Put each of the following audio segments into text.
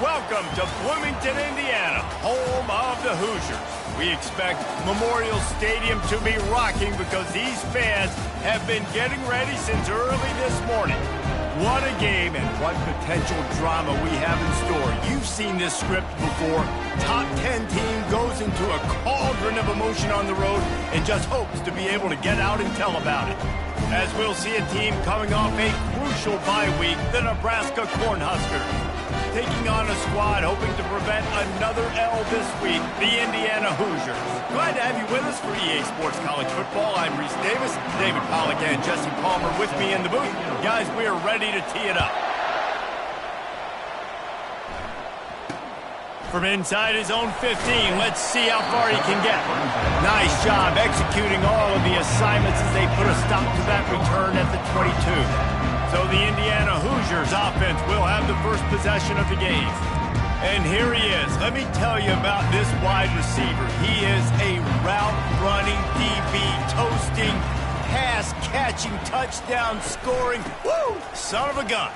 Welcome to Bloomington, Indiana, home of the Hoosiers. We expect Memorial Stadium to be rocking because these fans have been getting ready since early this morning. What a game and what potential drama we have in store. You've seen this script before. Top 10 team goes into a cauldron of emotion on the road and just hopes to be able to get out and tell about it. As we'll see a team coming off a crucial bye week, the Nebraska Cornhuskers. Taking on a squad hoping to prevent another L this week, the Indiana Hoosiers. Glad to have you with us for EA Sports College Football. I'm Reese Davis, David Pollack and Jesse Palmer with me in the booth. Guys, we are ready to tee it up. From inside his own 15, let's see how far he can get. Nice job executing all of the assignments as they put a stop to that return at the 22. So the Indiana Hoosiers offense will have the first possession of the game. And here he is. Let me tell you about this wide receiver. He is a route-running DB, toasting, pass-catching, touchdown-scoring, woo, son of a gun.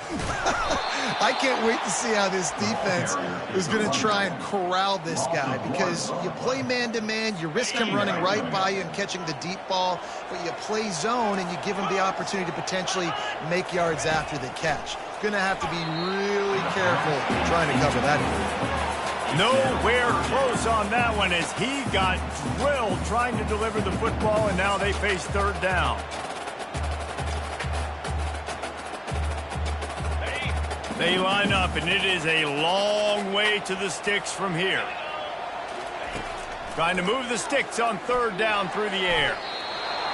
I can't wait to see how this defense is going to try and corral this guy, because you play man-to-man, you risk him running right by you and catching the deep ball, but you play zone and you give him the opportunity to potentially make yards after the catch. Going to have to be really careful trying to cover that. Nowhere close on that one as he got drilled trying to deliver the football, and now they face third down. They line up, and it is a long way to the sticks from here. Trying to move the sticks on third down through the air.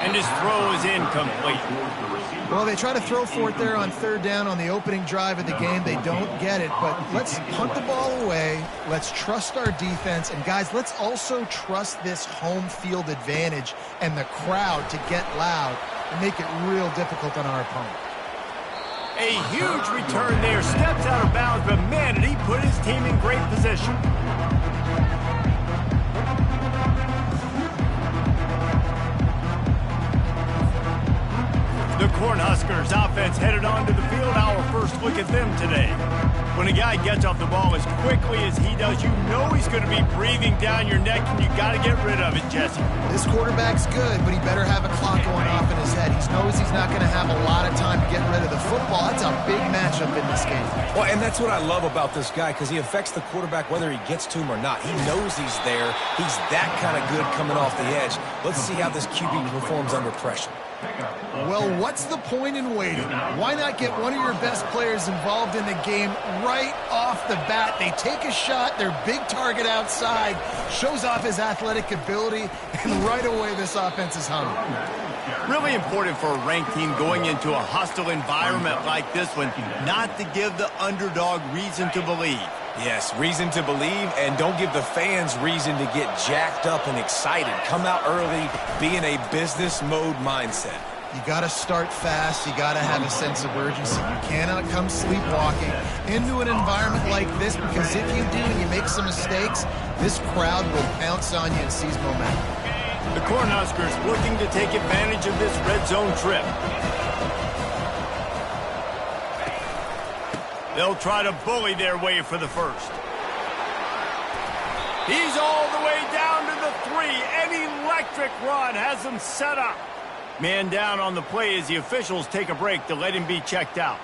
And his throw is incomplete. Well, they try to throw for it there on third down on the opening drive of the game. They don't get it, but let's punt the ball away. Let's trust our defense. And, guys, let's also trust this home field advantage and the crowd to get loud and make it real difficult on our opponent. A huge return there. Steps out of bounds, but, man, did he put his team in great position. The Cornhuskers offense headed onto the field. Our first look at them today. When a guy gets off the ball as quickly as he does, you know he's going to be breathing down your neck, and you got to get rid of it, Jesse. This quarterback's good, but he better have a clock going off in his head. He knows he's not going to have a lot of time to get rid of the football. That's a big matchup in this game. Well, and that's what I love about this guy, because he affects the quarterback whether he gets to him or not. He knows he's there. He's that kind of good coming off the edge. Let's see how this QB performs under pressure. Well, what's the point in waiting? Why not get one of your best players involved in the game right off the bat? They take a shot, their big target outside, shows off his athletic ability, and right away this offense is hungry. Really important for a ranked team going into a hostile environment like this one, not to give the underdog reason to believe. Yes, reason to believe, and don't give the fans reason to get jacked up and excited. Come out early, be in a business mode mindset. You got to start fast. You got to have a sense of urgency. You cannot come sleepwalking into an environment like this, because if you do and you make some mistakes, this crowd will pounce on you and seize momentum. The Cornhuskers looking to take advantage of this red zone trip. They'll try to bully their way for the first. He's all the way down to the 3. An electric run has him set up. Man down on the play as the officials take a break to let him be checked out.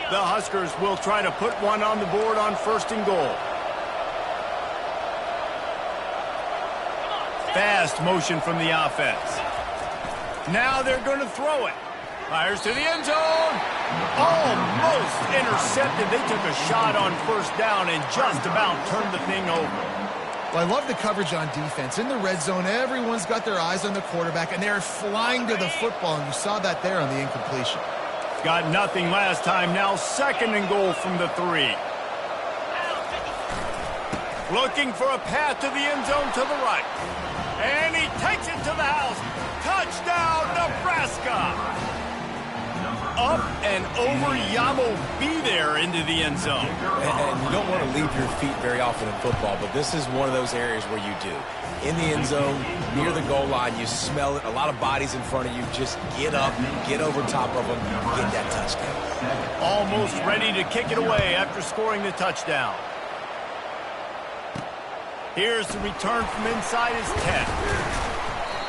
The Huskers will try to put one on the board on first and goal. Fast motion from the offense. Now they're going to throw it. Fires to the end zone. Almost intercepted. They took a shot on first down and just about turned the thing over. Well, I love the coverage on defense. In the red zone, everyone's got their eyes on the quarterback, and they're flying to the football, and you saw that there on the incompletion. Got nothing last time. Now second and goal from the 3. Looking for a path to the end zone to the right. And he takes it to the house. Touchdown, Nebraska. Up and over Yamo be there into the end zone. And you don't want to leave your feet very often in football, but this is one of those areas where you do. in the end zone, near the goal line. You smell it. A lot of bodies in front of you. Just get up, get over top of them, get that touchdown. Almost ready to kick it away after scoring the touchdown. Here's the return from inside his 10.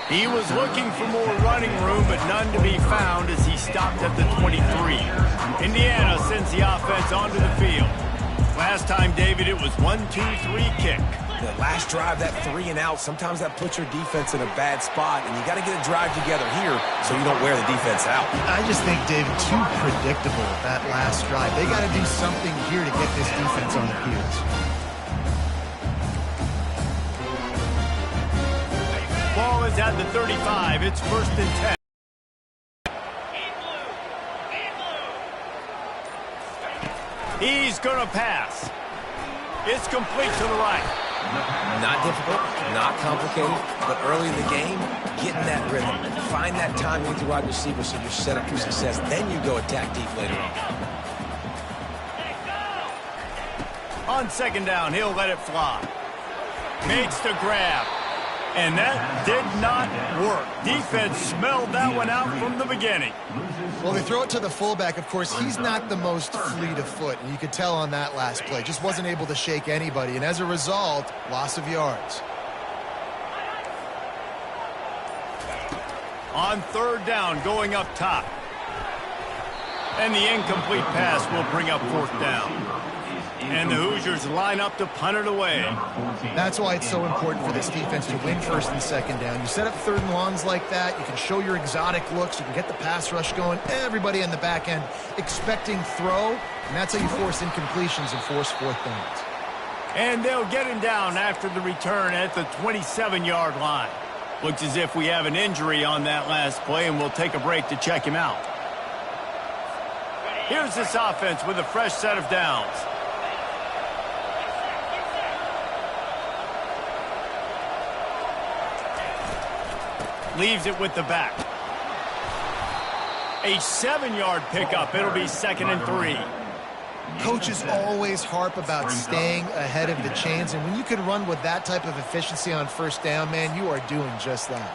He was looking for more running room, but none to be found as he stopped at the 23. Indiana sends the offense onto the field. Last time, David, it was 1-2-3 kick. The last drive, that 3 and out, sometimes that puts your defense in a bad spot, and you got to get a drive together here so you don't wear the defense out. I just think, David, too predictable that last drive. They got to do something here to get this defense on their heels. Ball is at the 35. It's 1st and 10. He's going to pass. It's complete to the right. Not difficult, not complicated, but early in the game, get in that rhythm. Find that time with your wide receiver so you're set up for success. Then you go attack deep later on. On 2nd down, he'll let it fly. Makes the grab. And that did not work. Defense smelled that one out from the beginning. Well, they throw it to the fullback. Of course, he's not the most fleet of foot, and you could tell on that last play. Just wasn't able to shake anybody, and as a result, loss of yards. On 3rd down, going up top. And the incomplete pass will bring up 4th down. And the Hoosiers line up to punt it away. That's why it's so important for this defense to win 1st and 2nd down. You set up 3rd and longs like that. You can show your exotic looks. You can get the pass rush going. Everybody in the back end expecting throw. And that's how you force incompletions and force 4th downs. And they'll get him down after the return at the 27-yard line. Looks as if we have an injury on that last play, and we'll take a break to check him out. Here's this offense with a fresh set of downs. Leaves it with the back. A 7-yard pickup. It'll be 2nd and 3. Coaches always harp about staying ahead of the chains, and when you can run with that type of efficiency on 1st down, man, you are doing just that.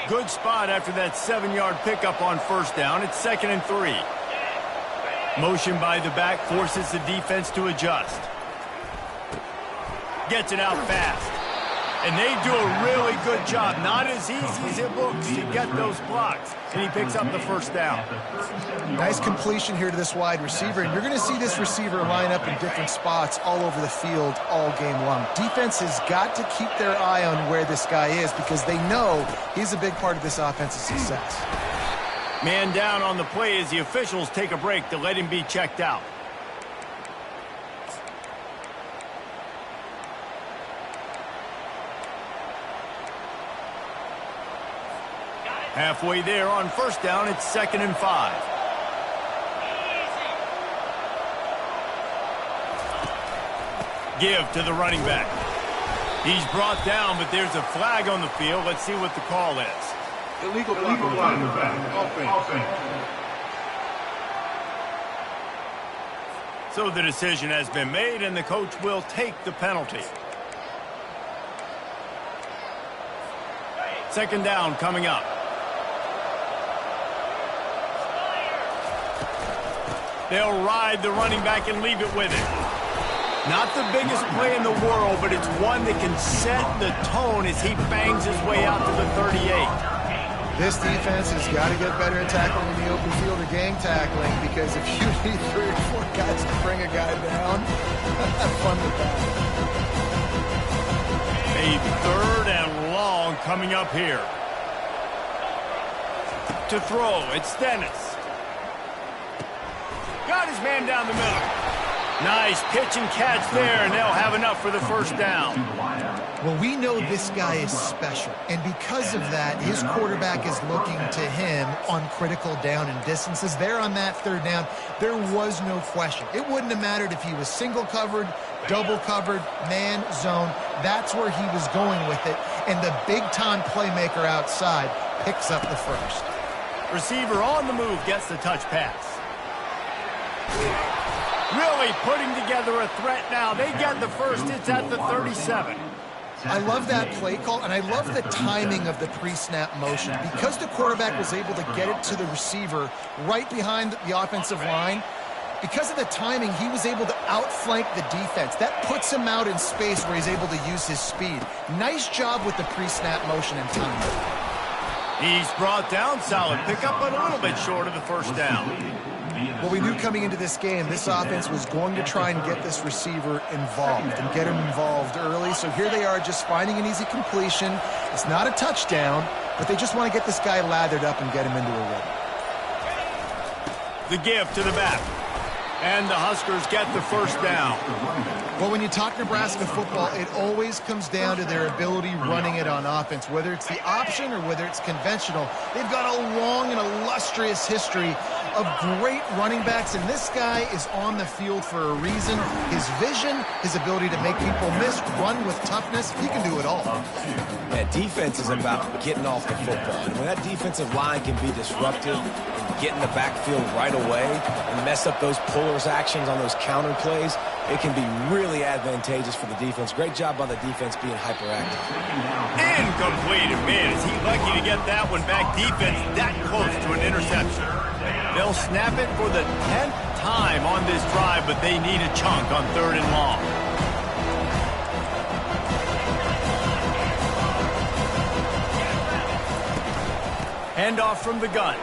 Good spot after that 7-yard pickup on 1st down. It's 2nd and 3. Motion by the back forces the defense to adjust. Gets it out fast. And they do a really good job. Not as easy as it looks to get those blocks. And he picks up the 1st down. Nice completion here to this wide receiver. And you're going to see this receiver line up in different spots all over the field all game long. Defense has got to keep their eye on where this guy is because they know he's a big part of this offense's success. Man down on the play as the officials take a break to let him be checked out. Halfway there on 1st down, it's 2nd and 5. Give to the running back. He's brought down, but there's a flag on the field. Let's see what the call is. Illegal flag in the back. Offense. So the decision has been made, and the coach will take the penalty. 2nd down coming up. They'll ride the running back and leave it with it. Not the biggest play in the world, but it's one that can set the tone as he bangs his way out to the 38. This defense has got to get better at tackling in the open field or gang tackling, because if you need 3 or 4 guys to bring a guy down, have fun with that. A 3rd and long coming up here. To throw, it's Dennis. Got his man down the middle. Nice pitch and catch there, and they'll have enough for the 1st down. Well, we know this guy is special, and because of that, his quarterback is looking to him on critical down and distances. There on that 3rd down, there was no question. It wouldn't have mattered if he was single covered, double covered, man, zone. That's where he was going with it, and the big-time playmaker outside picks up the 1st. Receiver on the move gets the touch pass. really putting together a threat now. They get the first. It's at the 37. I love that play call, and I love the timing of the pre-snap motion. Because the quarterback was able to get it to the receiver right behind the offensive line, because of the timing, he was able to outflank the defense. That puts him out in space where he's able to use his speed. Nice job with the pre-snap motion and timing. He's brought down, solid pickup, but a little bit short of the first down. Well, we knew coming into this game, this offense was going to try and get this receiver involved and get him involved early. So here they are just finding an easy completion. It's not a touchdown, but they just want to get this guy lathered up and get him into a rhythm. The give to the back. And the Huskers get the first down. Well, when you talk Nebraska football, it always comes down to their ability running it on offense, whether it's the option or whether it's conventional. They've got a long and illustrious history of great running backs, and this guy is on the field for a reason. His vision, his ability to make people miss, run with toughness, he can do it all. Yeah, defense is about getting off the football. And when that defensive line can be disruptive and get in the backfield right away and mess up those pullers actions on those counter plays, it can be really advantageous for the defense. Great job by the defense being hyperactive. Incomplete. Man, is he lucky to get that one back. Defense that close to an interception. They'll snap it for the 10th time on this drive, but they need a chunk on 3rd and long. Handoff from the gun.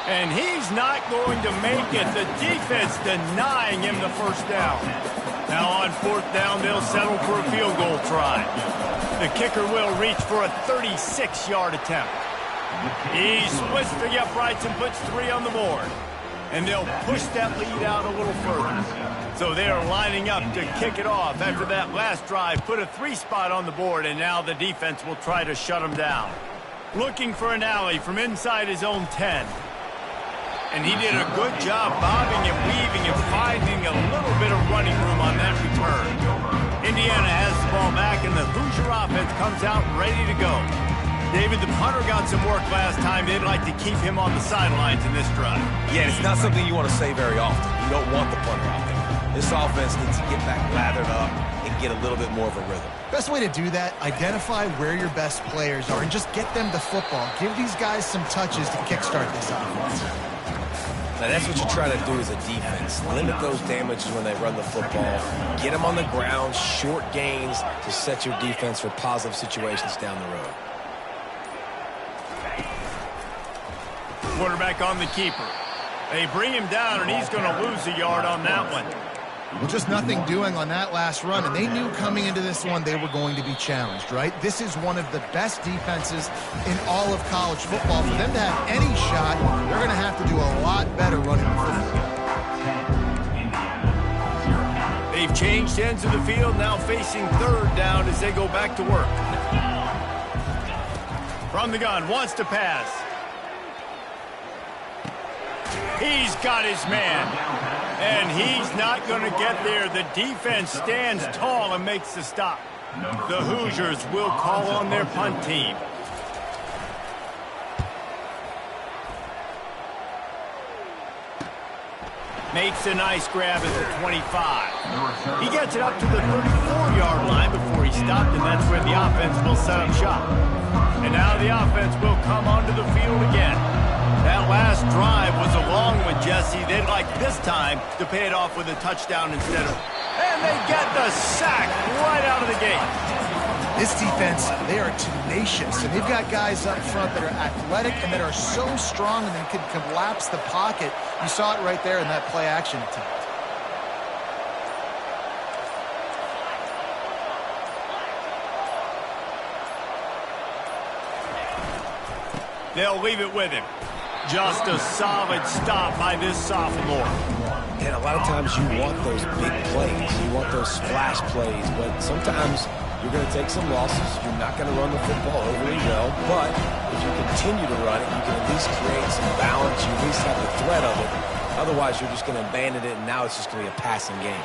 And he's not going to make it. The defense denying him the first down. Now on 4th down, they'll settle for a field goal try. The kicker will reach for a 36-yard attempt. He splits the uprights and puts 3 on the board. And they'll push that lead out a little further. So they're lining up to kick it off after that last drive. Put a 3 spot on the board, and now the defense will try to shut them down. Looking for an alley from inside his own 10. And he did a good job bobbing and weaving and finding a little bit of running room on that return. Indiana has the ball back, and the Hoosier offense comes out ready to go. David, the punter got some work last time. They'd like to keep him on the sidelines in this drive. Yeah, it's not something you want to say very often. You don't want the punter out there. This offense needs to get back lathered up and get a little bit more of a rhythm. Best way to do that, identify where your best players are and just get them the football. Give these guys some touches to kickstart this offense. Now, that's what you try to do as a defense. Limit those damages when they run the football. Get them on the ground, short gains to set your defense for positive situations down the road. Quarterback on the keeper. They bring him down, and he's going to lose a yard on that one. Well, just nothing doing on that last run, and they knew coming into this one they were going to be challenged, right? This is one of the best defenses in all of college football. For them to have any shot, they're going to have to do a lot better running the football. They've changed ends of the field, now facing 3rd down as they go back to work. From the gun, wants to pass. He's got his man, and he's not going to get there. The defense stands tall and makes the stop. The Hoosiers will call on their punt team. Makes a nice grab at the 25. He gets it up to the 34-yard line before he stopped, and that's where the offense will set up shop. And now the offense will come onto the field again. That last drive was a long one, Jesse. They'd like this time to pay it off with a touchdown instead of... And they get the sack right out of the gate. This defense, they are tenacious, and they've got guys up front that are athletic and that are so strong and they can collapse the pocket. You saw it right there in that play-action attempt. They'll leave it with him. Just a solid stop by this sophomore. And a lot of times you want those big plays. You want those splash plays. But sometimes you're going to take some losses. You're not going to run the football overly well. But if you continue to run it, you can at least create some balance. You at least have the threat of it. Otherwise, you're just going to abandon it, and now it's just going to be a passing game.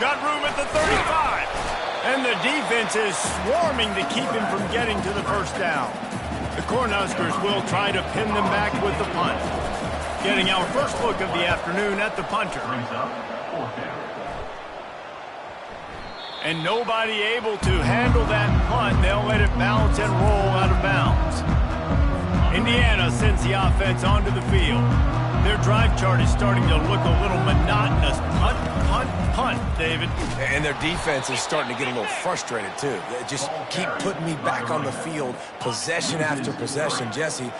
Got room at the 35. And the defense is swarming to keep him from getting to the first down. The Cornhuskers will try to pin them back with the punt. Getting our first look of the afternoon at the punter. And nobody able to handle that punt. They'll let it bounce and roll out of bounds. Indiana sends the offense onto the field. Their drive chart is starting to look a little monotonous. Punt, punt, punt, David. And their defense is starting to get a little frustrated, too. They just keep putting me back on the field, possession after possession. Jesse,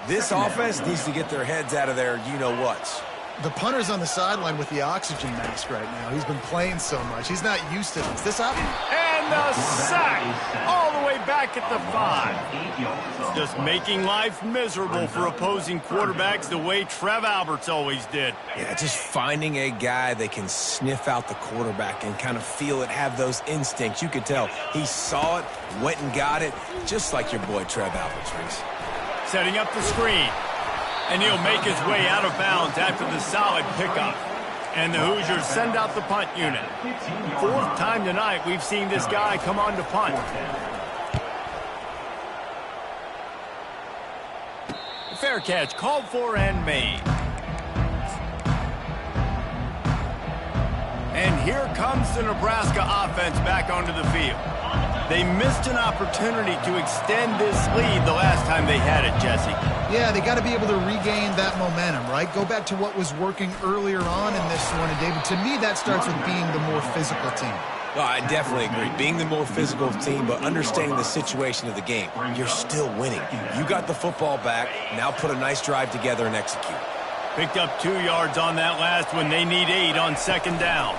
this offense needs to get their heads out of their you-know-whats. The punter's on the sideline with the oxygen mask right now. He's been playing so much. He's not used to this. This happened. And the sack all the way back at the 5. Just making life miserable for opposing quarterbacks the way Trev Alberts always did. Yeah, just finding a guy that can sniff out the quarterback and kind of feel it, have those instincts. You could tell he saw it, went and got it, just like your boy Trev Alberts, Reese. Setting up the screen. And he'll make his way out of bounds after the solid pickup. And the Hoosiers send out the punt unit. 4th time tonight we've seen this guy come on to punt. Fair catch called for and made. And here comes the Nebraska offense back onto the field. They missed an opportunity to extend this lead the last time they had it, Jesse. Yeah, they got to be able to regain that momentum, right? Go back to what was working earlier on in this one. And, David, to me, that starts with being the more physical team. Well, I definitely agree. Being the more physical team, but understanding the situation of the game. You're still winning. You got the football back. Now put a nice drive together and execute. Picked up 2 yards on that last one. They need 8 on 2nd down.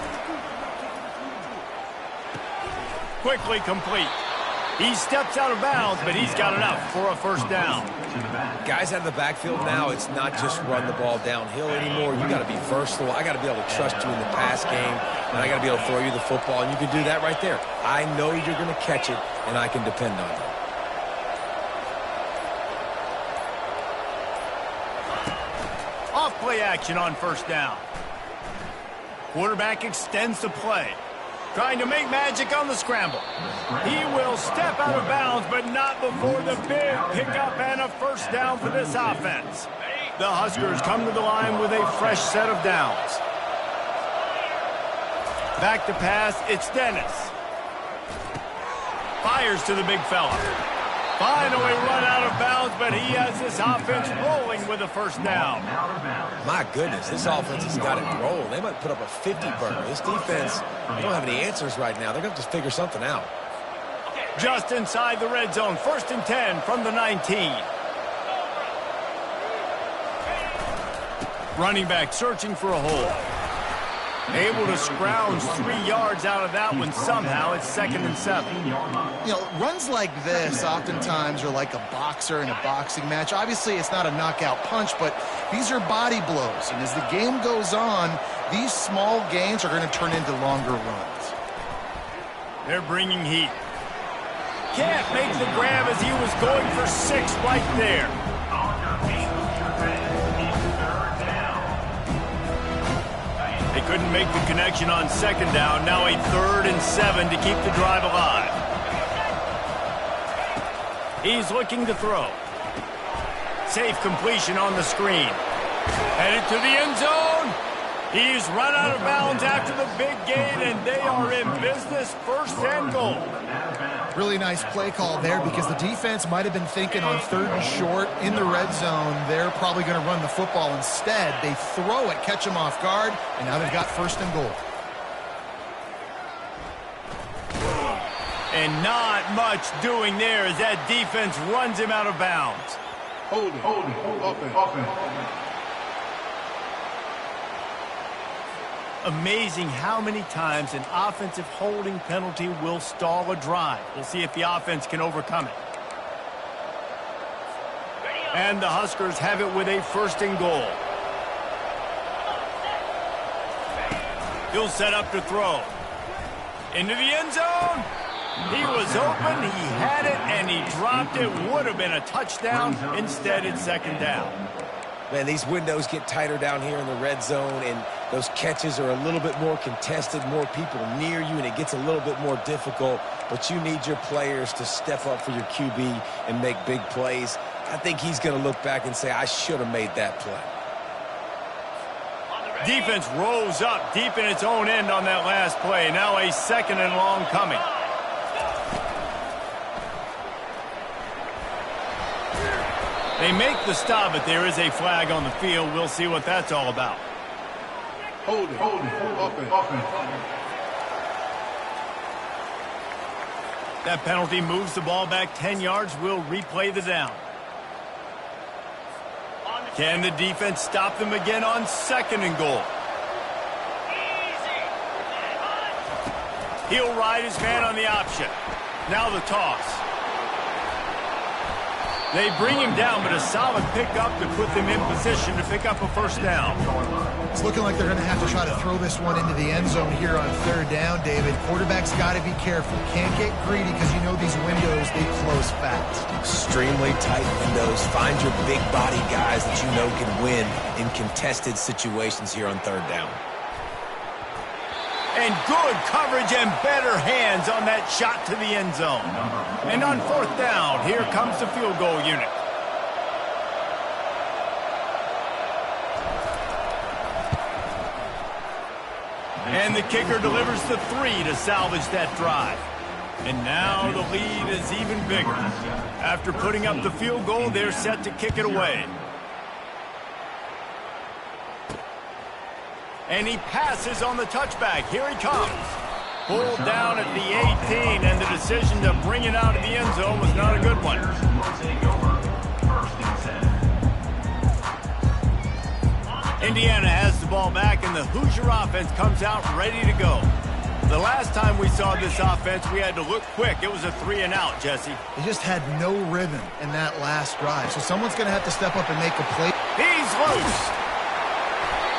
Quickly complete. He steps out of bounds, but he's got enough for a 1st down. Guys out of the backfield now, it's not just run the ball downhill anymore. You got to be versatile. I got to be able to trust you in the pass game, and I got to be able to throw you the football, and you can do that right there. I know you're going to catch it, and I can depend on you. Off play action on 1st down. Quarterback extends the play. Trying to make magic on the scramble. He will step out of bounds, but not before the big pickup and a 1st down for this offense. The Huskers come to the line with a fresh set of downs. Back to pass, it's Dennis. Fires to the big fella. Finally run out of bounds, but he has this offense rolling with a 1st down. My goodness, this offense has got it rolling. They might put up a 50-burger. This defense don't have any answers right now. They're going to have to figure something out. Just inside the red zone, 1st and 10 from the 19. Running back searching for a hole. Able to scrounge 3 yards out of that one somehow. It's 2nd and 7. You know, runs like this oftentimes are like a boxer in a boxing match. Obviously, it's not a knockout punch, but these are body blows. And as the game goes on, these small gains are going to turn into longer runs. They're bringing heat. Can't make the grab as he was going for 6 right there. They couldn't make the connection on 2nd down. Now a 3rd and 7 to keep the drive alive. He's looking to throw. Safe completion on the screen. Headed to the end zone. He's run out of bounds after the big gain, and they are in business. 1st and goal. Really nice play call there because the defense might have been thinking on 3rd and short in the red zone. They're probably going to run the football instead. They throw it, catch them off guard, and now they've got 1st and goal. And not much doing there as that defense runs him out of bounds. Hold it. Offense. Amazing how many times an offensive holding penalty will stall a drive. We'll see if the offense can overcome it. And the Huskers have it with a 1st and goal. He'll set up to throw. Into the end zone. He was open, he had it, and he dropped it. Would have been a touchdown. Instead, it's 2nd down. Man, these windows get tighter down here in the red zone, and those catches are a little bit more contested, more people near you, and it gets a little bit more difficult. But you need your players to step up for your QB and make big plays. I think he's going to look back and say, I should have made that play. Defense rolls up deep in its own end on that last play. Now a 2nd and long coming. They make the stop, but there is a flag on the field. We'll see what that's all about. Hold it. Offense. That penalty moves the ball back 10 yards. We'll replay the down. Can the defense stop them again on 2nd and goal? He'll ride his man on the option. Now the toss. They bring him down, but a solid pickup to put them in position to pick up a 1st down. It's looking like they're going to have to try to throw this one into the end zone here on 3rd down, David. Quarterback's got to be careful. Can't get greedy because you know these windows, they close fast. Extremely tight windows. Find your big body guys that you know can win in contested situations here on 3rd down. And good coverage and better hands on that shot to the end zone. And on 4th down, here comes the field goal unit. And the kicker delivers the 3 to salvage that drive. And now the lead is even bigger. After putting up the field goal, they're set to kick it away. And he passes on the touchback. Here he comes. Pulled down at the 18, and the decision to bring it out of the end zone was not a good one. Indiana has the ball back, and the Hoosier offense comes out ready to go. The last time we saw this offense, we had to look quick. It was a 3 and out, Jesse. They just had no rhythm in that last drive, so someone's going to have to step up and make a play. He's loose.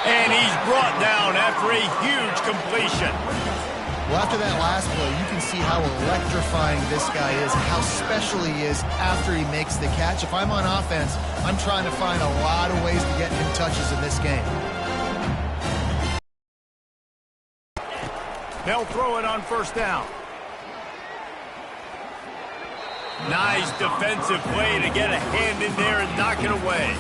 And he's brought down after a huge completion. Well, after that last play, you can see how electrifying this guy is, how special he is after he makes the catch. If I'm on offense, I'm trying to find a lot of ways to get him touches in this game. They'll throw it on 1st down. Nice defensive play to get a hand in there and knock it away.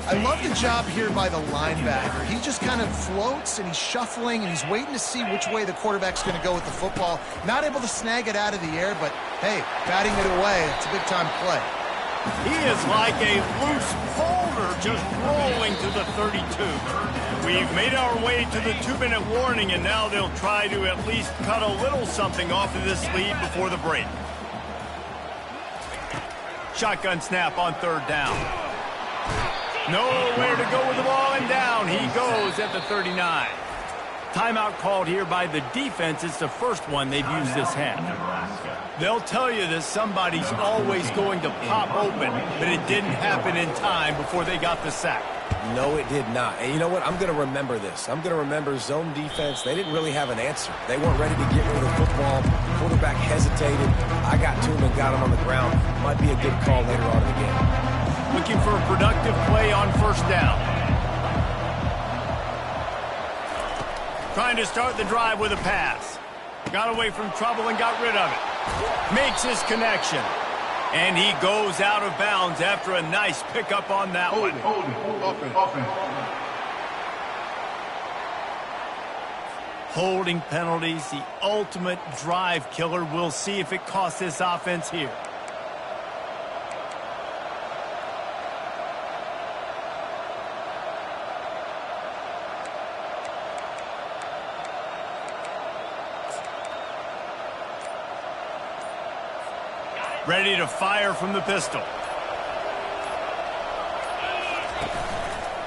I love the job here by the linebacker. He just kind of floats, and he's shuffling, and he's waiting to see which way the quarterback's going to go with the football. Not able to snag it out of the air, but, hey, batting it away, it's a big-time play. He is like a loose boulder just rolling to the 32. We've made our way to the 2-minute warning, and now they'll try to at least cut a little something off of this lead before the break. Shotgun snap on 3rd down. Nowhere to go with the ball, and down he goes at the 39. Timeout called here by the defense. It's the first one they've used this half. They'll tell you that somebody's always going to pop open, but it didn't happen in time before they got the sack. No, it did not. And you know what? I'm going to remember this. I'm going to remember zone defense. They didn't really have an answer. They weren't ready to get rid of the football. Quarterback hesitated. I got to him and got him on the ground. Might be a good call later on in the game. Looking for a productive play on 1st down. Trying to start the drive with a pass. Got away from trouble and got rid of it. Makes his connection. And he goes out of bounds after a nice pickup on that one. Offense. Holding penalties, the ultimate drive killer. We'll see if it costs this offense here. Ready to fire from the pistol.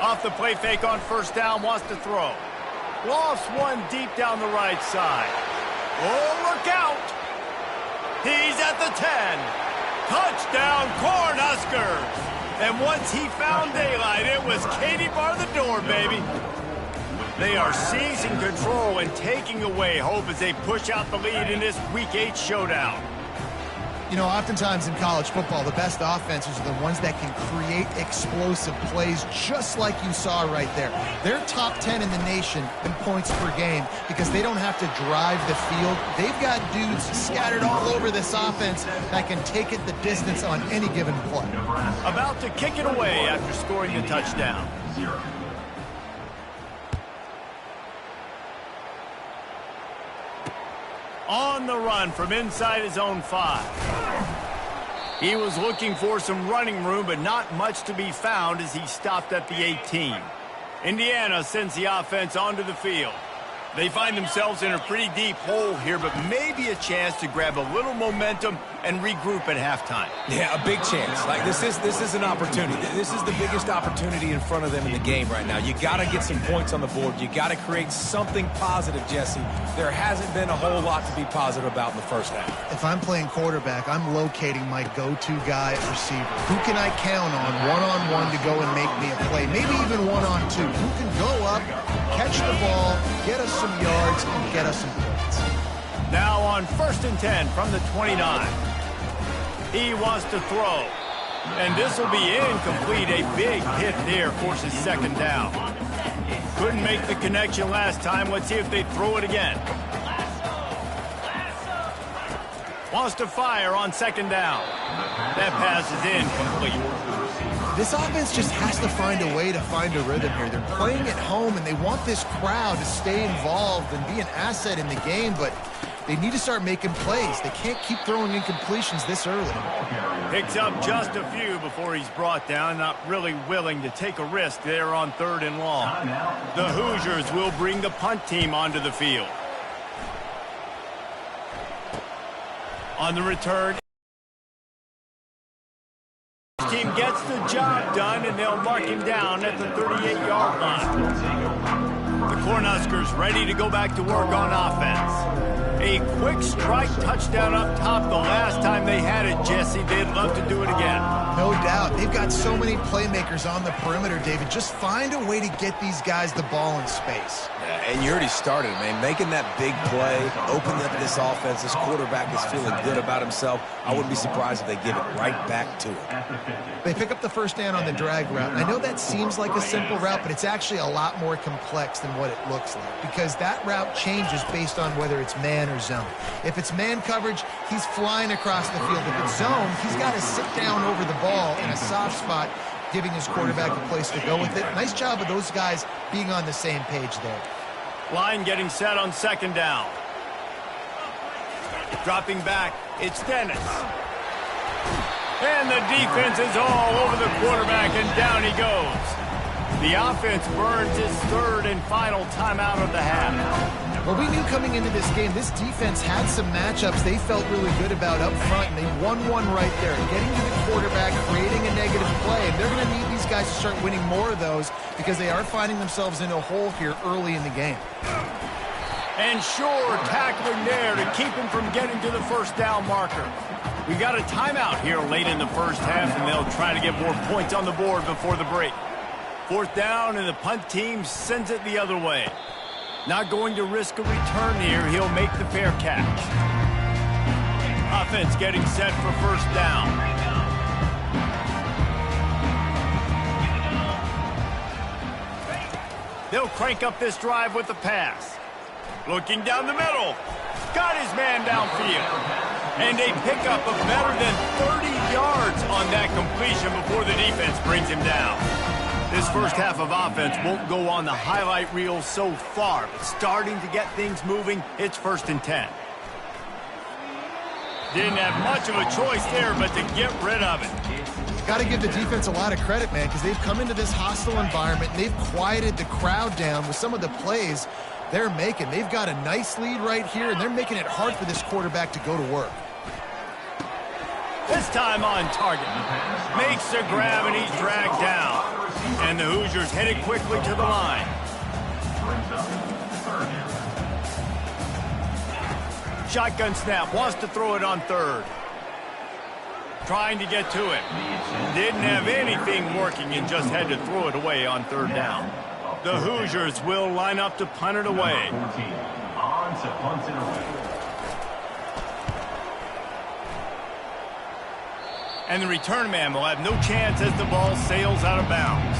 Off the play fake on 1st down, wants to throw. Lofts one deep down the right side. Oh, look out! He's at the 10. Touchdown, Cornhuskers! And once he found daylight, it was Katie bar the door, baby. They are seizing control and taking away hope as they push out the lead in this Week 8 showdown. You know, oftentimes in college football, the best offenses are the ones that can create explosive plays, just like you saw right there. They're top 10 in the nation in points per game because they don't have to drive the field. They've got dudes scattered all over this offense that can take it the distance on any given play. About to kick it away after scoring the touchdown. on the run from inside his own 5. He was looking for some running room, but not much to be found as he stopped at the 18. Indiana sends the offense onto the field. They find themselves in a pretty deep hole here, but maybe a chance to grab a little momentum and regroup at halftime. Yeah, a big chance. Like this is an opportunity. This is the biggest opportunity in front of them in the game right now. You got to get some points on the board. You got to create something positive, Jesse. There hasn't been a whole lot to be positive about in the first half. If I'm playing quarterback, I'm locating my go-to guy at receiver. Who can I count on one-on-one to go and make me a play? Maybe even one-on-two. Who can go up, catch the ball, get us some yards, and get us some points. Now on 1st and 10 from the 29. He wants to throw. And this will be incomplete. A big hit there forces 2nd down. Couldn't make the connection last time. Let's see if they throw it again. Wants to fire on 2nd down. That pass is incomplete. This offense just has to find a way to find a rhythm here. They're playing at home, and they want this crowd to stay involved and be an asset in the game, but they need to start making plays. They can't keep throwing incompletions this early. Picks up just a few before he's brought down, not really willing to take a risk there on 3rd and long. The Hoosiers will bring the punt team onto the field. On the return, team gets the job done, and they'll mark him down at the 38-yard line. The Cornhuskers ready to go back to work on offense. A quick strike touchdown up top the last time they had it, Jesse. They'd love to do it again. No doubt. They've got so many playmakers on the perimeter, David. Just find a way to get these guys the ball in space. Yeah, and you already started, man. Making that big play, opening up this offense. This quarterback is feeling good about himself. I wouldn't be surprised if they give it right back to him. They pick up the 1st down on the drag route. I know that seems like a simple route, but it's actually a lot more complex than what it looks like, because that route changes based on whether it's man or zone. If it's man coverage, he's flying across the field. If it's zone, he's got to sit down over the ball in a soft spot, giving his quarterback a place to go with it. Nice job of those guys being on the same page there. Line getting set on 2nd down. Dropping back, it's Dennis. And the defense is all over the quarterback, and down he goes. The offense burns his 3rd and final timeout of the half. Well, we knew coming into this game, this defense had some matchups they felt really good about up front, and they won one right there, getting to the quarterback, creating a negative play. And they're going to need these guys to start winning more of those, because they are finding themselves in a hole here early in the game. And sure, tackling there to keep him from getting to the 1st down marker. We got a timeout here late in the first half, and they'll try to get more points on the board before the break. 4th down, and the punt team sends it the other way. Not going to risk a return here. He'll make the fair catch. Offense getting set for 1st down. They'll crank up this drive with the pass. Looking down the middle. Got his man downfield. And a pickup of better than 30 yards on that completion before the defense brings him down. This first half of offense won't go on the highlight reel so far, but starting to get things moving, it's 1st and 10. Didn't have much of a choice there, but to get rid of it. Got to give the defense a lot of credit, man, because they've come into this hostile environment, and they've quieted the crowd down with some of the plays they're making. They've got a nice lead right here, and they're making it hard for this quarterback to go to work. This time on target. Makes the grab, and he's dragged down. And the Hoosiers headed quickly to the line. Shotgun snap, wants to throw it on 3rd. Trying to get to it. Didn't have anything working and just had to throw it away on 3rd down. The Hoosiers will line up to punt it away. And the return man will have no chance as the ball sails out of bounds.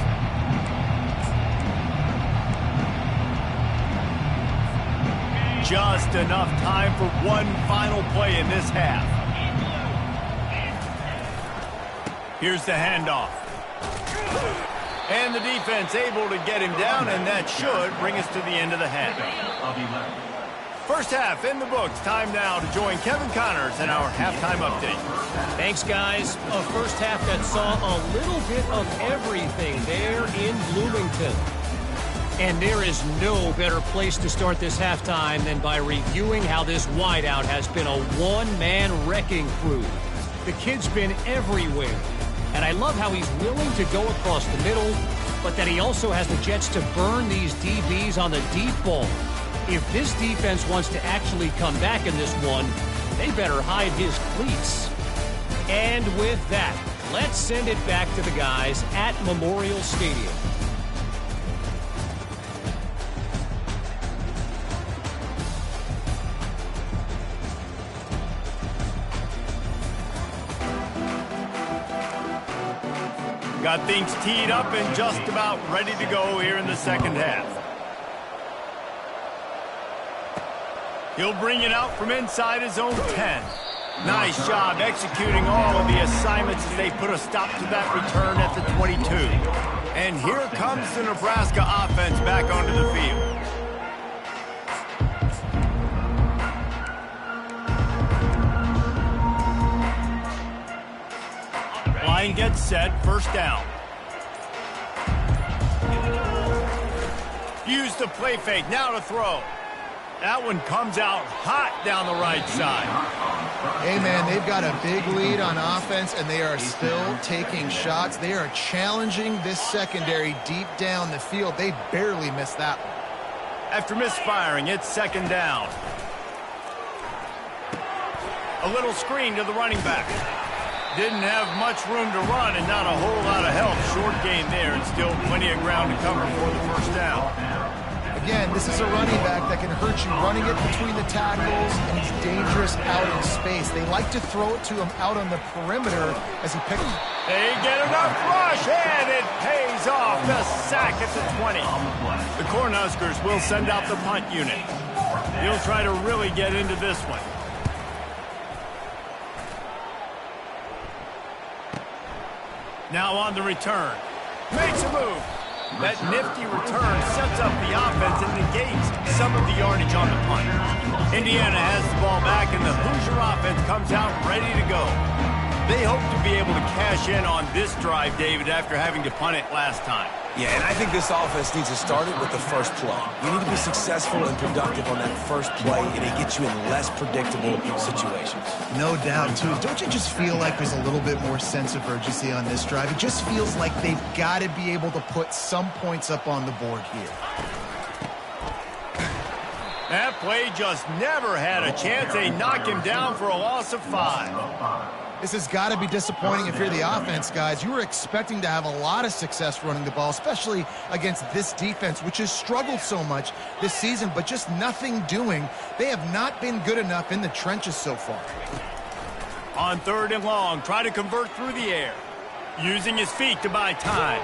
Just enough time for one final play in this half. Here's the handoff. And the defense able to get him down, and that should bring us to the end of the half. First half in the books. Time now to join Kevin Connors in our halftime update. Thanks, guys. A first half that saw a little bit of everything there in Bloomington. And there is no better place to start this halftime than by reviewing how this wideout has been a one-man wrecking crew. The kid's been everywhere. And I love how he's willing to go across the middle, but that he also has the jets to burn these DBs on the deep ball. If this defense wants to actually come back in this one, they better hide his cleats. And with that, let's send it back to the guys at Memorial Stadium. Got things teed up and just about ready to go here in the second half. He'll bring it out from inside his own 10. Nice job executing all of the assignments as they put a stop to that return at the 22. And here comes the Nebraska offense back onto the field. Line gets set, first down. Use the play fake, now to throw. That one comes out hot down the right side. Hey, man, they've got a big lead on offense, and they are still taking shots. They are challenging this secondary deep down the field. They barely missed that one. After misfiring, it's second down. A little screen to the running back. Didn't have much room to run and not a whole lot of help. Short gain there and still plenty of ground to cover for the first down. Again, this is a running back that can hurt you running it between the tackles, and he's dangerous out in space. They like to throw it to him out on the perimeter as he picks. They get enough rush, and it pays off. The sack at the 20. The Cornhuskers will send out the punt unit. He'll try to really get into this one. Now on the return. Makes a move. That nifty return sets up the offense and negates some of the yardage on the punt. Indiana has the ball back, and the Hoosier offense comes out ready to go. They hope to be able to cash in on this drive, David, after having to punt it last time. Yeah, and I think this offense needs to start it with the first play. You need to be successful and productive on that first play, and it gets you in less predictable situations. No doubt, too. Don't you just feel like there's a little bit more sense of urgency on this drive? It just feels like they've got to be able to put some points up on the board here. That play just never had a chance. They knock him down for a loss of 5. This has got to be disappointing if you're the offense, guys. You were expecting to have a lot of success running the ball, especially against this defense, which has struggled so much this season, but just nothing doing. They have not been good enough in the trenches so far. On third and long, try to convert through the air. Using his feet to buy time.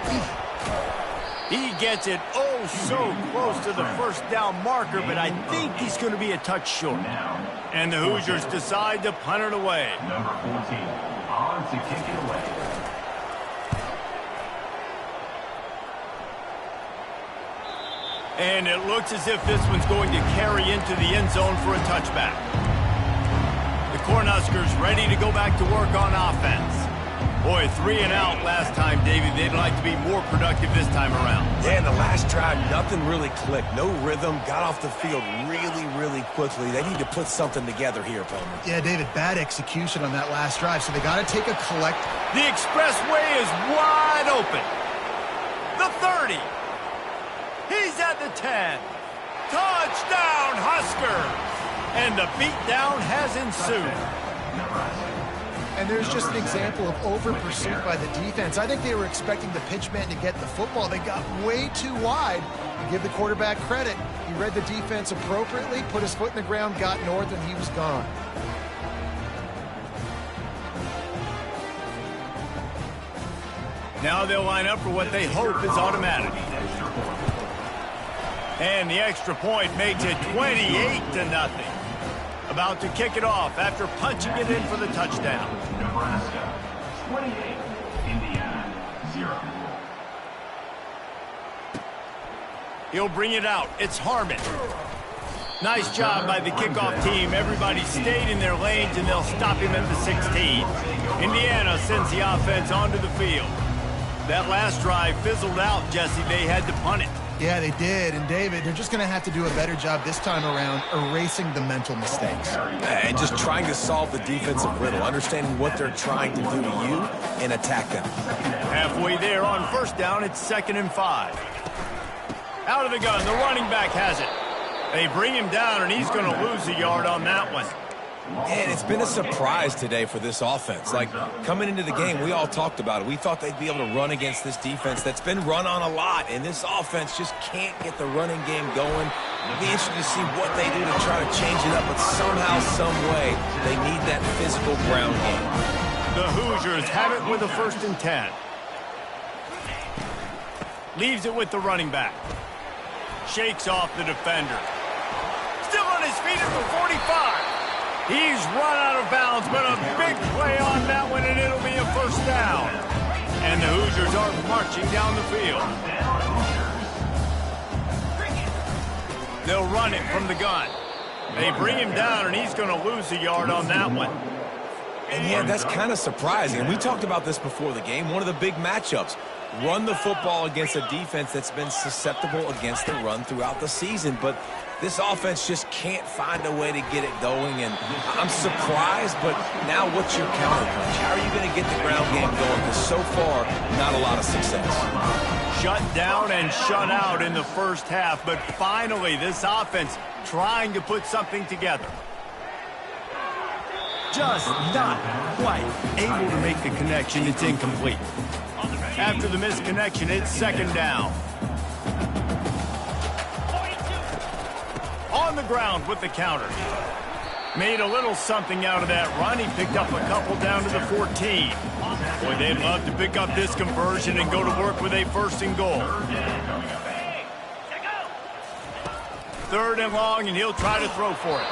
He gets it oh so close to the first down marker, but I think he's going to be a touch short. And the Hoosiers decide to punt it away. Number 14, on to kick it away. And it looks as if this one's going to carry into the end zone for a touchback. The Cornhuskers ready to go back to work on offense. Boy, 3 and out last time, David. They'd like to be more productive this time around. Yeah, in the last drive, nothing really clicked. No rhythm. Got off the field really quickly. They need to put something together here, Palmer. Yeah, David, bad execution on that last drive, so they got to take a collect. The expressway is wide open. The 30. He's at the 10. Touchdown, Huskers! And the beatdown has ensued. And there's just an example of over-pursuit by the defense. I think they were expecting the pitchman to get the football. They got way too wide. You give the quarterback credit. He read the defense appropriately, put his foot in the ground, got north, and he was gone. Now they'll line up for what they hope is automatic. And the extra point makes it 28-0. About to kick it off after punching it in for the touchdown. Nebraska, 28, Indiana, 0. He'll bring it out. It's Harmon. Nice job by the kickoff team. Everybody stayed in their lanes, and they'll stop him at the 16. Indiana sends the offense onto the field. That last drive fizzled out, Jesse. They had to punt it. Yeah, they did. And, David, they're just going to have to do a better job this time around erasing the mental mistakes. And just trying to solve the defensive riddle, understanding what they're trying to do to you and attack them. Halfway there on first down, it's 2nd and 5. Out of the gun, the running back has it. They bring him down, and he's going to lose a yard on that one. And it's been a surprise today for this offense. Like, coming into the game, we all talked about it. We thought they'd be able to run against this defense that's been run on a lot, and this offense just can't get the running game going. It'll be interesting to see what they do to try to change it up, but somehow, some way, they need that physical ground game. The Hoosiers have it with a 1st and 10. Leaves it with the running back. Shakes off the defender. Still on his feet at the 45. He's run out of bounds, but a big play on that one, and it'll be a 1st down. And the Hoosiers are marching down the field. They'll run it from the gun. They bring him down, and he's going to lose a yard on that one. And yeah, that's kind of surprising. And we talked about this before the game. One of the big matchups. Run the football against a defense that's been susceptible against the run throughout the season. But this offense just can't find a way to get it going. And I'm surprised, but now what's your counterpunch? How are you going to get the ground game going? Because so far, not a lot of success. Shut down and shut out in the first half. But finally, this offense trying to put something together. Just not quite able to make the connection. It's incomplete. After the missed connection, it's 2nd down. On the ground with the counter. Made a little something out of that run. He picked up a couple down to the 14. Boy, they'd love to pick up this conversion and go to work with a 1st and goal. 3rd and long, and he'll try to throw for it.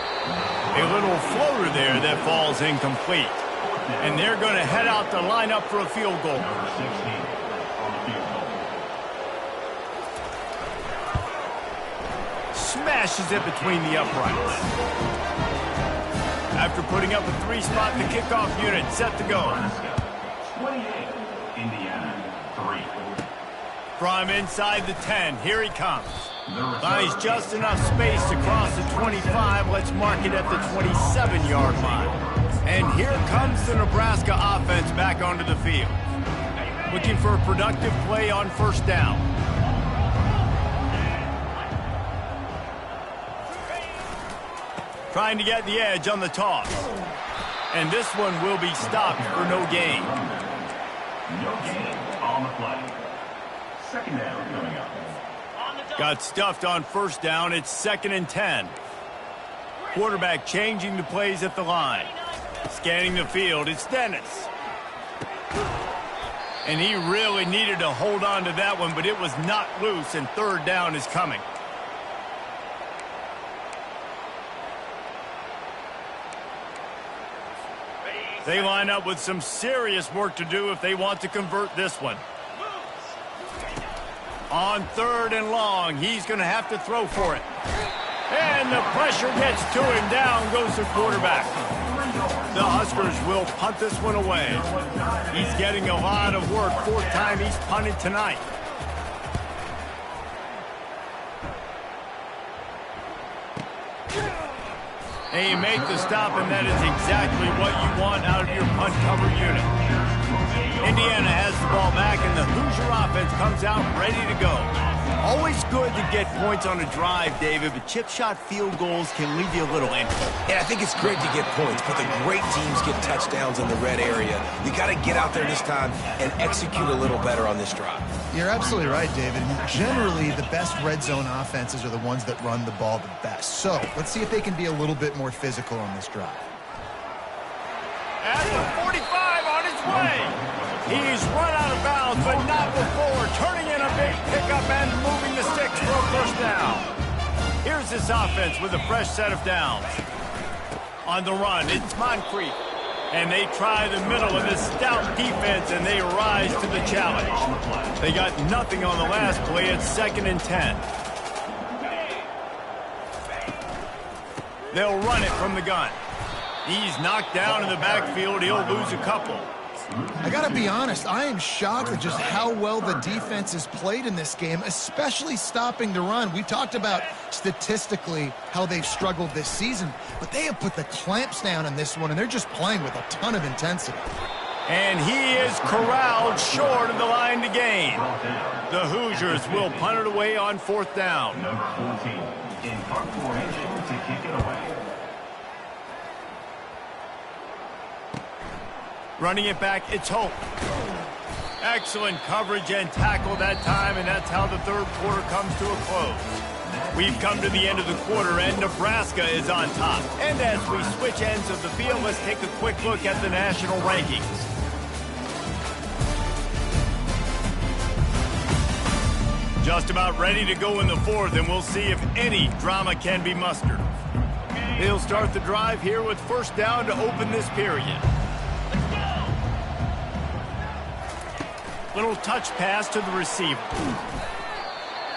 A little floater there that falls incomplete. And they're going to head out to line up for a field goal. Smashes it between the uprights. After putting up a 3-spot, the kickoff unit set to go. 28, Indiana 3. From inside the 10, here he comes. Buys just enough space to cross the 25. Let's mark it at the 27-yard line. And here comes the Nebraska offense back onto the field. Looking for a productive play on 1st down. Trying to get the edge on the toss. And this one will be stopped for no gain. No gain on the play. 2nd down coming up. Got stuffed on 1st down. It's 2nd and 10. Quarterback changing the plays at the line. Scanning the field. It's Dennis. And he really needed to hold on to that one, but it was not loose, and 3rd down is coming. They line up with some serious work to do if they want to convert this one. On 3rd and long, he's going to have to throw for it. And the pressure gets to him. Down goes the quarterback. The Huskers will punt this one away. He's getting a lot of work. 4th time he's punted tonight. And you make the stop, and that is exactly what you want out of your punt cover unit. Indiana has the ball back, and the Hoosier offense comes out ready to go. Always good to get points on a drive, David, but chip shot field goals can leave you a little empty. Yeah, I think it's great to get points, but the great teams get touchdowns in the red area. You got to get out there this time and execute a little better on this drive. You're absolutely right, David. Generally, the best red zone offenses are the ones that run the ball the best. So let's see if they can be a little bit more physical on this drive. At the 45 on his way. He's run out of bounds, but not before. Turning in a big pickup and moving the sticks for a 1st down. Here's this offense with a fresh set of downs. On the run, it's Moncrief. And they try the middle of this stout defense, and they rise to the challenge. They got nothing on the last play. It's 2nd and 10. They'll run it from the gun. He's knocked down in the backfield. He'll lose a couple. I got to be honest, I am shocked at just how well the defense has played in this game, especially stopping the run. We talked about statistically how they've struggled this season, but they have put the clamps down in this one, and they're just playing with a ton of intensity. And he is corralled short of the line to gain. The Hoosiers will punt it away on 4th down. Number 14 in punt formation to kick it away. Running it back, it's Hope. Excellent coverage and tackle that time, and that's how the 3rd quarter comes to a close. We've come to the end of the quarter, and Nebraska is on top. And as we switch ends of the field, let's take a quick look at the national rankings. Just about ready to go in the 4th, and we'll see if any drama can be mustered. They'll start the drive here with 1st down to open this period. Little touch pass to the receiver.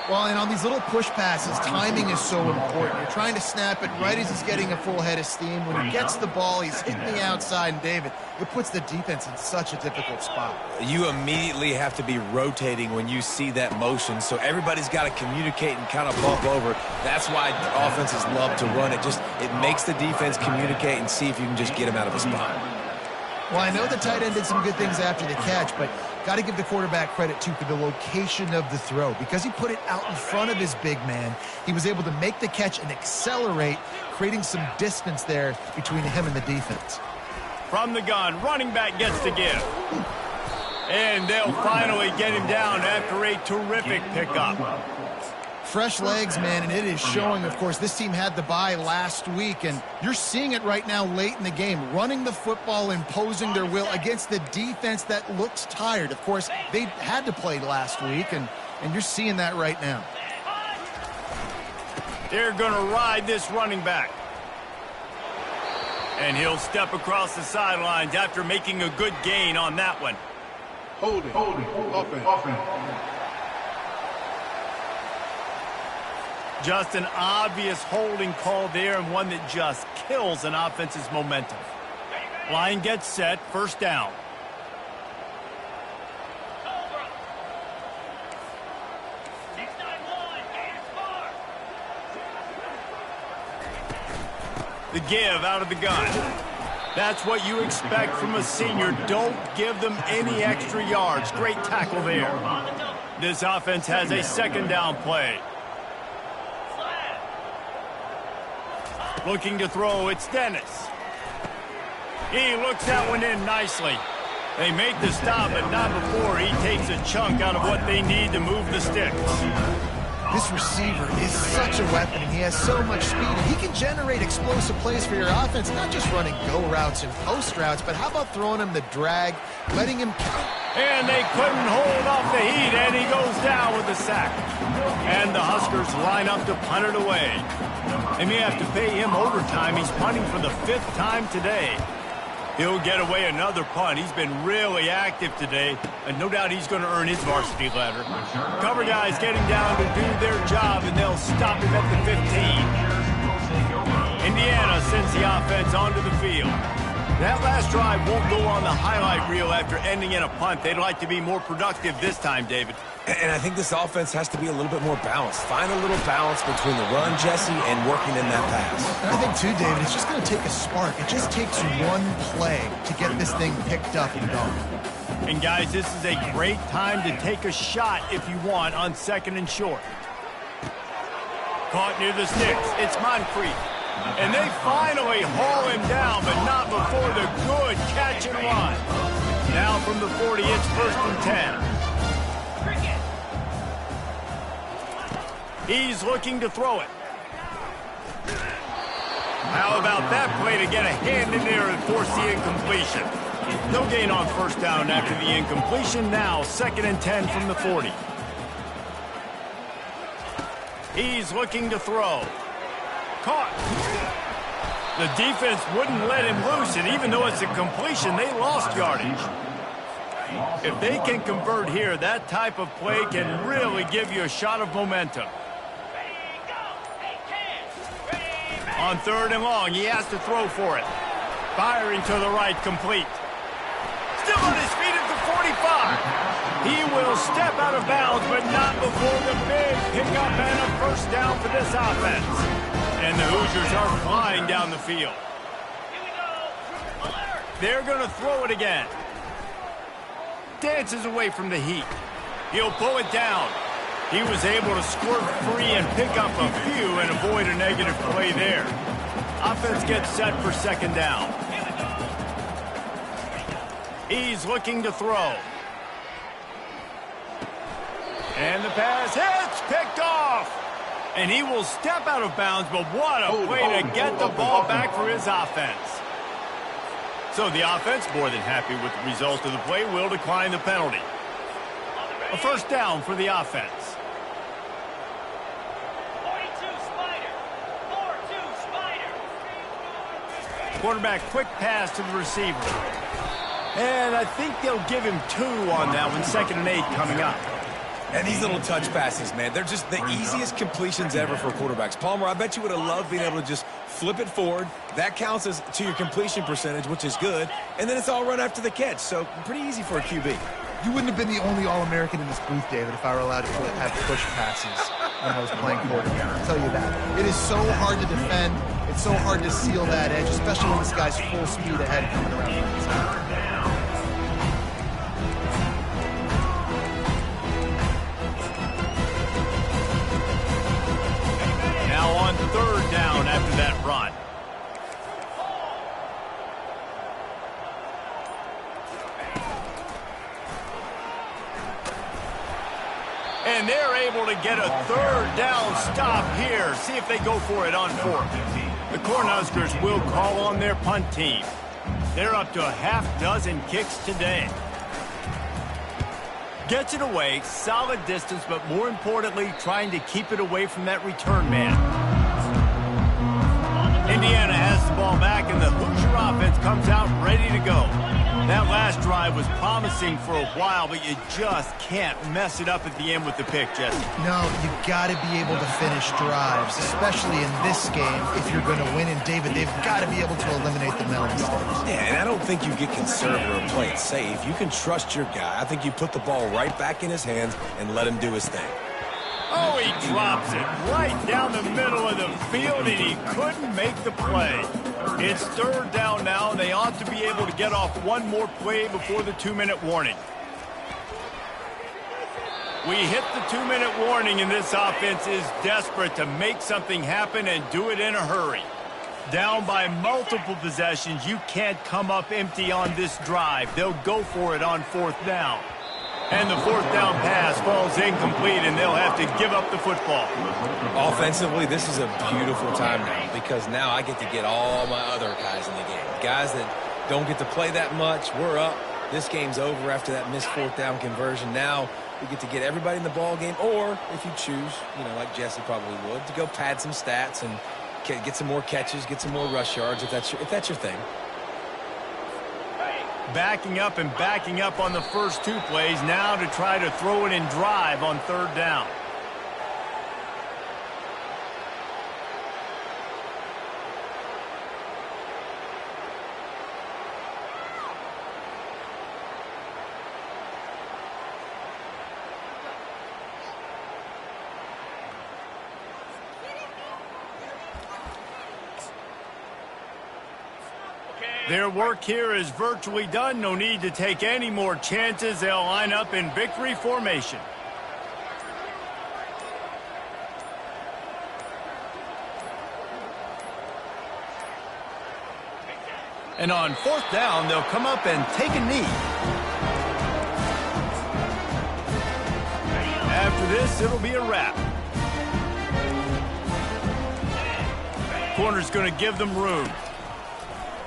Well, and on these little push passes, timing is so important. You're trying to snap it right as he's getting a full head of steam. When he gets the ball, he's hitting the outside, and David, it puts the defense in such a difficult spot. You immediately have to be rotating when you see that motion, so everybody's got to communicate and kind of bump over. That's why offenses love to run it. It makes the defense communicate and see if you can just get him out of a spot. Well, I know the tight end did some good things after the catch, but got to give the quarterback credit, too, for the location of the throw. Because he put it out in front of his big man, he was able to make the catch and accelerate, creating some distance there between him and the defense. From the gun, running back gets the give. And they'll finally get him down after a terrific pickup. Fresh legs, man, and it is showing. Of course, this team had the bye last week, and you're seeing it right now late in the game, running the football, imposing their will against the defense that looks tired. Of course, they had to play last week, and you're seeing that right now. They're going to ride this running back. And he'll step across the sidelines after making a good gain on that one. Holding, offense. Just an obvious holding call there, and one that just kills an offense's momentum. Line gets set, 1st down. The give out of the gun. That's what you expect from a senior. Don't give them any extra yards. Great tackle there. This offense has a 2nd down play. Looking to throw, it's Dennis. He looks that one in nicely. They make the stop, but not before he takes a chunk out of what they need to move the sticks. This receiver is such a weapon, and he has so much speed. And he can generate explosive plays for your offense, not just running go routes and post routes, but how about throwing him the drag, letting him count. And they couldn't hold off the heat, and he goes down with a sack. And the Huskers line up to punt it away. They may have to pay him overtime. He's punting for the 5th time today. He'll get away another punt. He's been really active today, and no doubt he's going to earn his varsity letter. Cover guys getting down to do their job, and they'll stop him at the 15. Indiana sends the offense onto the field. That last drive won't go on the highlight reel after ending in a punt. They'd like to be more productive this time, David. And I think this offense has to be a little bit more balanced. Find a little balance between the run, Jesse, and working in that pass. And I think, too, David, it's just going to take a spark. It just takes one play to get this thing picked up and going. And, guys, this is a great time to take a shot if you want on 2nd and short. Caught near the sticks. It's Moncrief. And they finally haul him down, but not before the good catch and run. Now from the 40, it's 1st and 10. He's looking to throw it. How about that play to get a hand in there and force the incompletion? No gain on 1st down after the incompletion. Now 2nd and 10 from the 40. He's looking to throw. Caught. The defense wouldn't let him loose, and even though it's a completion, they lost yardage. If they can convert here, that type of play can really give you a shot of momentum. On 3rd and long, he has to throw for it. Firing to the right, complete. Still on his feet at the 45. He will step out of bounds, but not before the big pickup and a first down for this offense. And the Hoosiers are flying down the field. They're going to throw it again. Dances away from the heat. He'll pull it down. He was able to squirt free and pick up a few and avoid a negative play there. Offense gets set for 2nd down. He's looking to throw. And the pass hits, picked off. And he will step out of bounds, but what a way to get the ball back for his offense. So the offense, more than happy with the result of the play, will decline the penalty. A first down for the offense. Quarterback, quick pass to the receiver. And I think they'll give him 2 on that one. 2nd and 8 coming up. And these little touch passes, man, they're just the easiest completions ever for quarterbacks. Palmer, I bet you would have loved being able to just flip it forward. That counts as to your completion percentage, which is good. And then it's all run after the catch. So pretty easy for a QB. You wouldn't have been the only All-American in this booth, David, if I were allowed to have push passes when I was playing quarterback. I'll tell you that. It is so hard to defend. It's so hard to seal that edge, especially when this guy's full speed ahead coming around the inside. Now on 3rd down after that run. And they're able to get a 3rd down stop here. See if they go for it on 4th. The Cornhuskers will call on their punt team. They're up to a half-dozen kicks today. Gets it away, solid distance, but more importantly, trying to keep it away from that return man. Indiana has the ball back, and the Hoosier offense comes out ready to go. That last drive was promising for a while, but you just can't mess it up at the end with the pick, Jesse. No, you got to be able to finish drives, especially in this game. If you're going to win, and David, they've got to be able to eliminate the mental mistakes. Yeah, and I don't think you get conservative or play it safe. You can trust your guy. I think you put the ball right back in his hands and let him do his thing. Oh, he drops it right down the middle of the field, and he couldn't make the play. It's 3rd down now, and they ought to be able to get off one more play before the 2-minute warning. We hit the 2-minute warning, and this offense is desperate to make something happen and do it in a hurry. Down by multiple possessions, you can't come up empty on this drive. They'll go for it on 4th down. And the 4th down pass falls incomplete, and they'll have to give up the football. Offensively, this is a beautiful time now because now I get to get all my other guys in the game. Guys that don't get to play that much, we're up. This game's over after that missed 4th down conversion. Now we get to get everybody in the ball game, or if you choose, you know, like Jesse probably would, to go pad some stats and get some more catches, get some more rush yards if that's your thing. Backing up and backing up on the first 2 plays now to try to throw it and drive on 3rd down. Their work here is virtually done. No need to take any more chances. They'll line up in victory formation. And on 4th down, they'll come up and take a knee. After this, it'll be a wrap. Corner's going to give them room.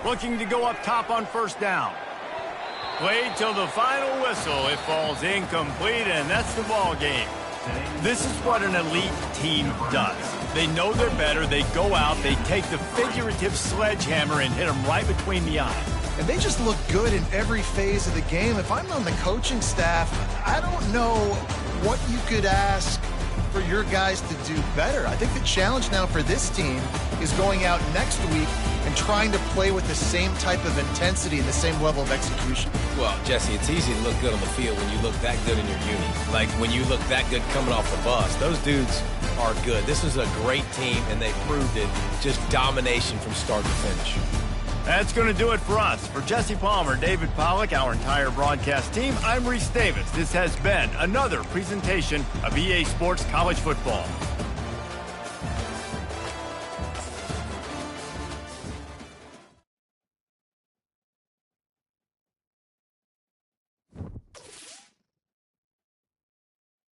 Looking to go up top on 1st down. Played till the final whistle. It falls incomplete, and that's the ball game. This is what an elite team does. They know they're better. They go out. They take the figurative sledgehammer and hit them right between the eyes. And they just look good in every phase of the game. If I'm on the coaching staff, I don't know what you could ask for your guys to do better. I think the challenge now for this team is going out next week and trying to play with the same type of intensity and the same level of execution. Well, Jesse, it's easy to look good on the field when you look that good in your uni. Like when you look that good coming off the bus. Those dudes are good. This is a great team, and they proved it. Just domination from start to finish. That's going to do it for us. For Jesse Palmer, David Pollack, our entire broadcast team, I'm Reese Davis. This has been another presentation of EA Sports College Football.